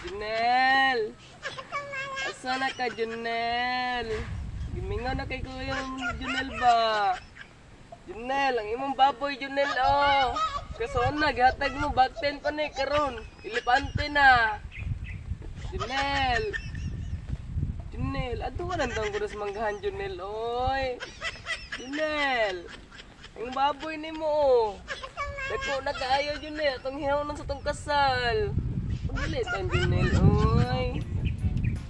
Junel! Asa na ka, Junel? Gimingaw na kay Kuya Junel ba? Junel, ang imong baboy, Junel, oh! Kasoon na, gihatag mo, back 10 pa na karon. Ilipante na! Junel! Junel, ato ka nandang kudas manggahan, Junel, oy! Junel! Ang baboy ni mo, oh! Dako na kaayo, Junel, atong hihaw sa tong kasal! Pagdalit ang Junel, oy!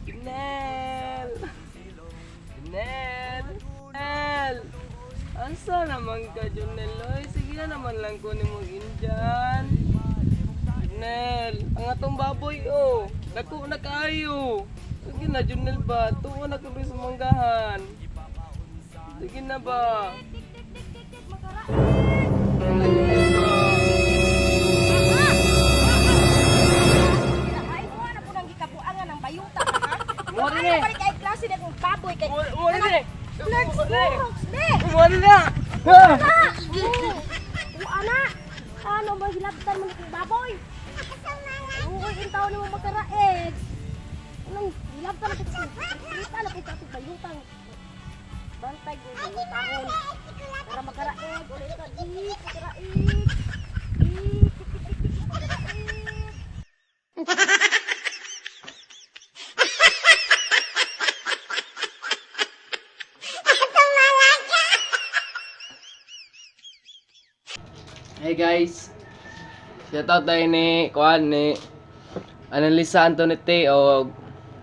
Junel! Junel! Junel! Asa naman ka, Junel, oy? Sige na naman lang kunin mo dyan. Junel, ang atong baboy, oh! Dako na kaayo! Sige na, Junel ba? Tuwa na kami sa manggahan. Sige na ba? Mori ni. Balik kay klase na kung baboy kay. Mori ni. Let's go. Mori na. Ana. Ano ba hilabtan mo kung baboy? Uy, intaw na mo magkaraig. Anong hilabtan mo kung kita na kita sa bayutang. Bantay ko yung taon. Para magkaraig, ulit ka di, magkaraig. Hey guys, shoutout tayo ni Kuan ni Annalisa Antonete o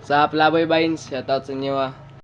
sa Palaboy Vines. Shoutout sa inyo